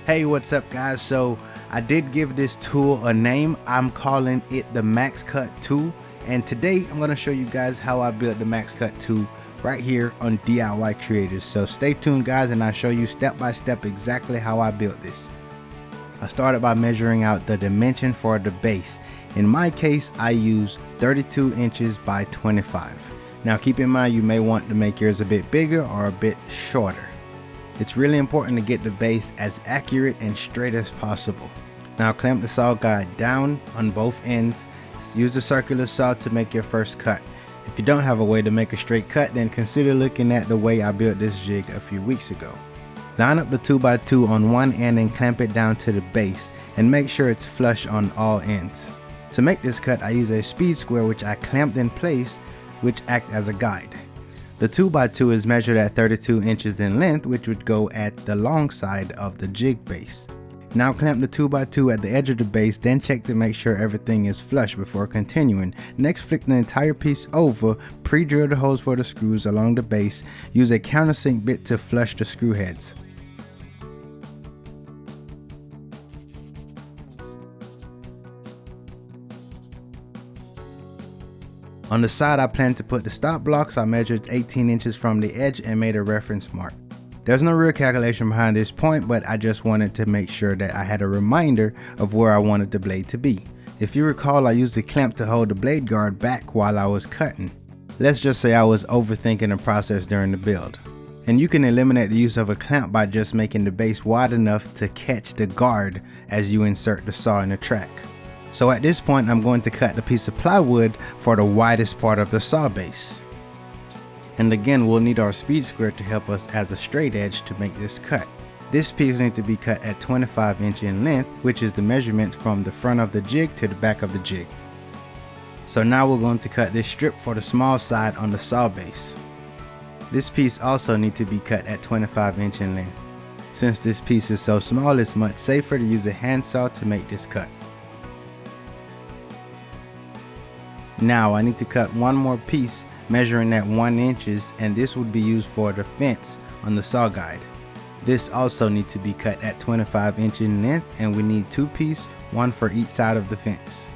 Hey, what's up guys? So I did give this tool a name. I'm calling it the Max Cut tool, and today I'm going to show you guys how I built the Max Cut tool right here on DIY Creators. So stay tuned guys, and I'll show you step by step exactly how I built this. I started by measuring out the dimension for the base. In my case, I use 32 inches by 25. Now keep in mind, you may want to make yours a bit bigger or a bit shorter. It's really important to get the base as accurate and straight as possible. Now clamp the saw guide down on both ends. Use a circular saw to make your first cut. If you don't have a way to make a straight cut, then consider looking at the way I built this jig a few weeks ago. Line up the 2x2 on one end and clamp it down to the base, and make sure it's flush on all ends. To make this cut, I use a speed square which I clamped in place, which act as a guide. The 2x2 is measured at 32 inches in length, which would go at the long side of the jig base. Now clamp the 2x2 at the edge of the base, then check to make sure everything is flush before continuing. Next, flick the entire piece over, pre-drill the holes for the screws along the base. Use a countersink bit to flush the screw heads. On the side I plan to put the stop blocks, I measured 18 inches from the edge and made a reference mark. There's no real calculation behind this point, but I just wanted to make sure that I had a reminder of where I wanted the blade to be. If you recall, I used the clamp to hold the blade guard back while I was cutting. Let's just say I was overthinking the process during the build. And you can eliminate the use of a clamp by just making the base wide enough to catch the guard as you insert the saw in the track. So at this point, I'm going to cut the piece of plywood for the widest part of the saw base. And again, we'll need our speed square to help us as a straight edge to make this cut. This piece needs to be cut at 25 inches in length, which is the measurement from the front of the jig to the back of the jig. So now we're going to cut this strip for the small side on the saw base. This piece also needs to be cut at 25 inches in length. Since this piece is so small, it's much safer to use a handsaw to make this cut. Now I need to cut one more piece measuring at 1 inch, and this would be used for the fence on the saw guide. This also needs to be cut at 25 inches in length, and we need 2 pieces, one for each side of the fence.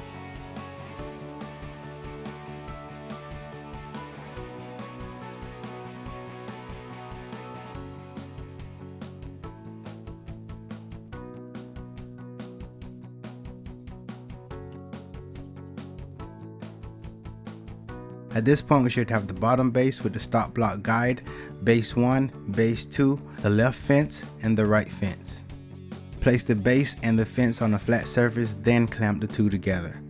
At this point, we should have the bottom base with the stop block guide, base 1, base 2, the left fence, and the right fence. Place the base and the fence on a flat surface, then clamp the two together.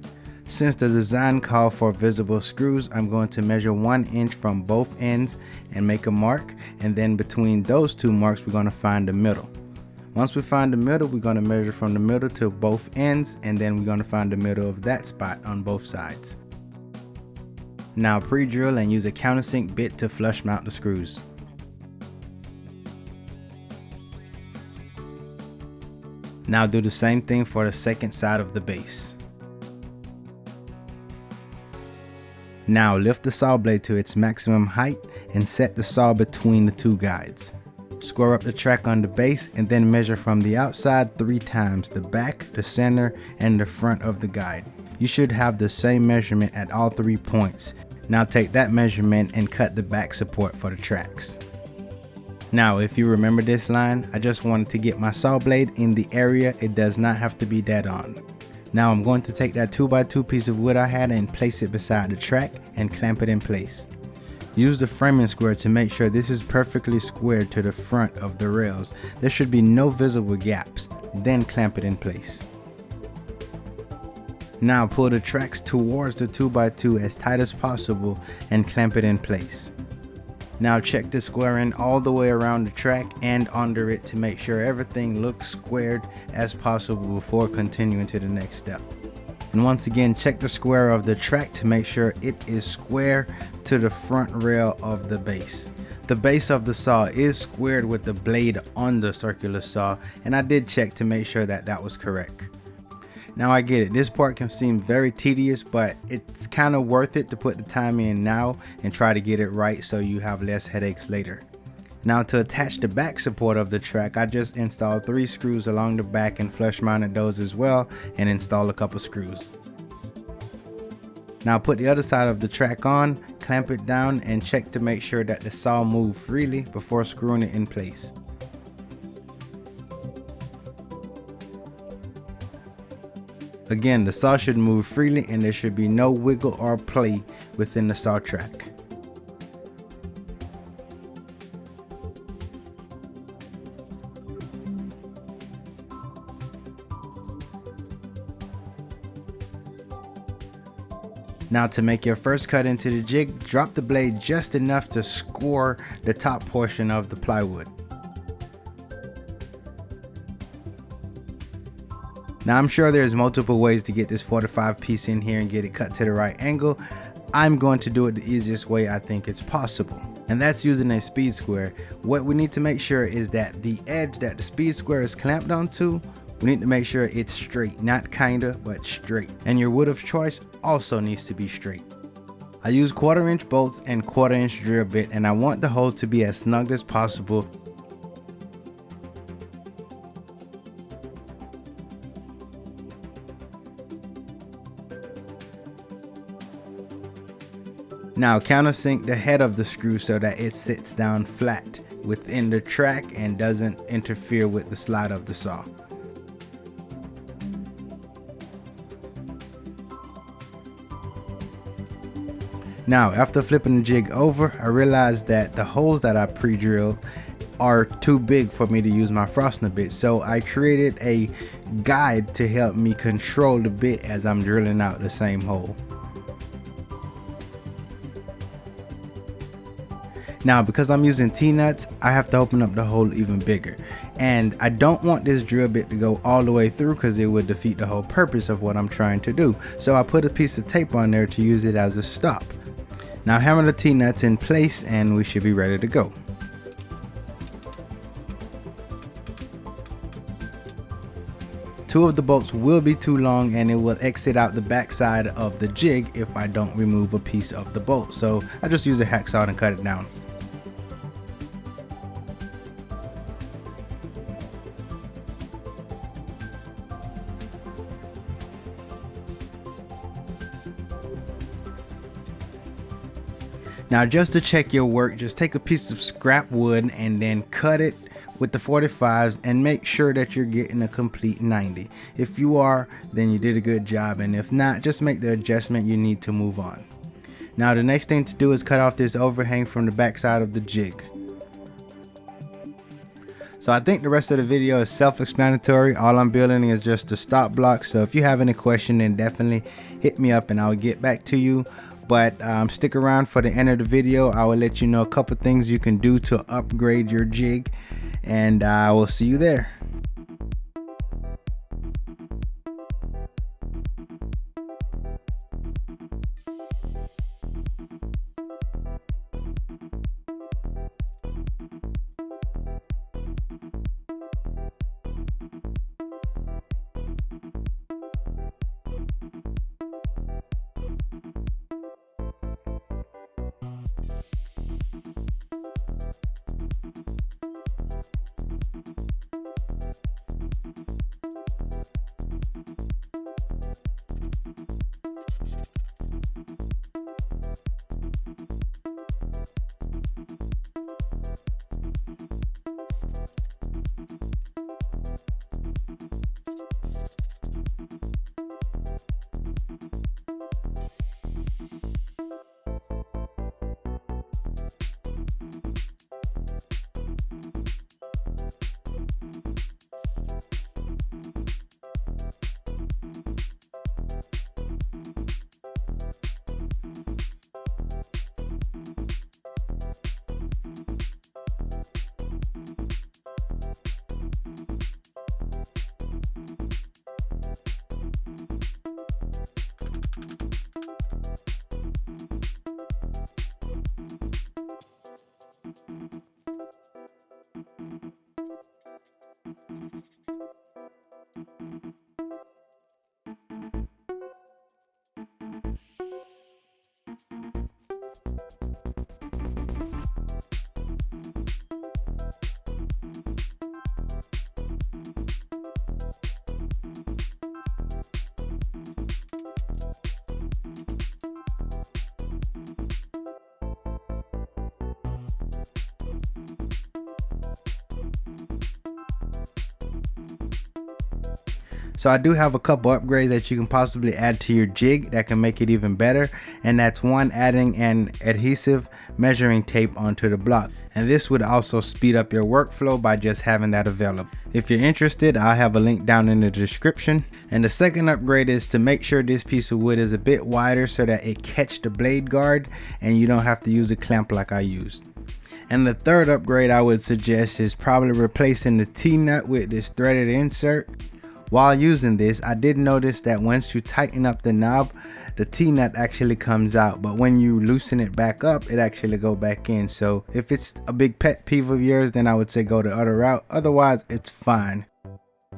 Since the design called for visible screws, I'm going to measure 1 inch from both ends and make a mark, and then between those two marks, we're going to find the middle. Once we find the middle, we're going to measure from the middle to both ends, and then we're going to find the middle of that spot on both sides. Now pre-drill and use a countersink bit to flush mount the screws. Now do the same thing for the second side of the base. Now lift the saw blade to its maximum height and set the saw between the two guides. Square up the track on the base and then measure from the outside 3 times, the back, the center, and the front of the guide. You should have the same measurement at all 3 points. Now take that measurement and cut the back support for the tracks. Now if you remember this line, I just wanted to get my saw blade in the area. It does not have to be dead on. Now I'm going to take that 2x2 piece of wood I had and place it beside the track and clamp it in place. Use the framing square to make sure this is perfectly squared to the front of the rails. There should be no visible gaps. Then clamp it in place. Now pull the tracks towards the 2x2 as tight as possible and clamp it in place. Now check the squaring all the way around the track and under it to make sure everything looks squared as possible before continuing to the next step. And once again, check the square of the track to make sure it is square to the front rail of the base. The base of the saw is squared with the blade on the circular saw, and I did check to make sure that that was correct. Now I get it, this part can seem very tedious, but it's kind of worth it to put the time in now and try to get it right so you have less headaches later. Now to attach the back support of the track, I just installed 3 screws along the back and flush mounted those as well, and install a couple screws. Now put the other side of the track on, clamp it down, and check to make sure that the saw moves freely before screwing it in place. Again, the saw should move freely and there should be no wiggle or play within the saw track. Now to make your first cut into the jig, drop the blade just enough to score the top portion of the plywood. Now I'm sure there's multiple ways to get this 45 piece in here and get it cut to the right angle. I'm going to do it the easiest way I think it's possible, and that's using a speed square. What we need to make sure is that the edge that the speed square is clamped onto, we need to make sure it's straight, not kinda, but straight. And your wood of choice also needs to be straight. I use 1/4 inch bolts and 1/4 inch drill bit, and I want the hole to be as snug as possible. Now countersink the head of the screw so that it sits down flat within the track and doesn't interfere with the slide of the saw. Now after flipping the jig over, I realized that the holes that I pre-drilled are too big for me to use my Frosner bit, so I created a guide to help me control the bit as I'm drilling out the same hole. Now because I'm using T-nuts, I have to open up the hole even bigger, and I don't want this drill bit to go all the way through because it would defeat the whole purpose of what I'm trying to do. So I put a piece of tape on there to use it as a stop. Now hammer the T-nuts in place and we should be ready to go. Two of the bolts will be too long and it will exit out the back side of the jig if I don't remove a piece of the bolt. So I just use a hacksaw and cut it down. Now just to check your work, just take a piece of scrap wood and then cut it with the 45s and make sure that you're getting a complete 90. If you are, then you did a good job, and if not, just make the adjustment you need to move on. Now the next thing to do is cut off this overhang from the back side of the jig. So I think the rest of the video is self-explanatory. All I'm building is just a stop block, so if you have any question, then definitely hit me up and I'll get back to you. But stick around for the end of the video. I will let you know a couple things you can do to upgrade your jig, and I will see you there. So I do have a couple upgrades that you can possibly add to your jig that can make it even better, and that's one, adding an adhesive measuring tape onto the block, and this would also speed up your workflow by just having that available. If you're interested, I'll have a link down in the description. And the second upgrade is to make sure this piece of wood is a bit wider so that it catch the blade guard and you don't have to use a clamp like I used. And the third upgrade I would suggest is probably replacing the T-nut with this threaded insert. While using this, I did notice that once you tighten up the knob, the T-nut actually comes out, but when you loosen it back up, it actually go back in. So if it's a big pet peeve of yours, then I would say go the other route. Otherwise, it's fine.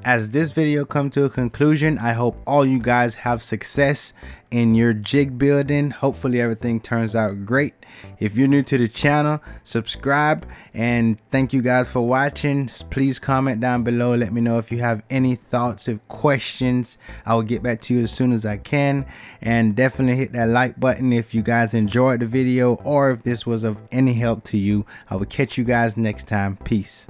As this video comes to a conclusion, I hope all you guys have success in your jig building. Hopefully everything turns out great. If you're new to the channel, subscribe, and thank you guys for watching. Please comment down below. Let me know if you have any thoughts or questions. I will get back to you as soon as I can, and definitely hit that like button if you guys enjoyed the video or if this was of any help to you. I will catch you guys next time. Peace.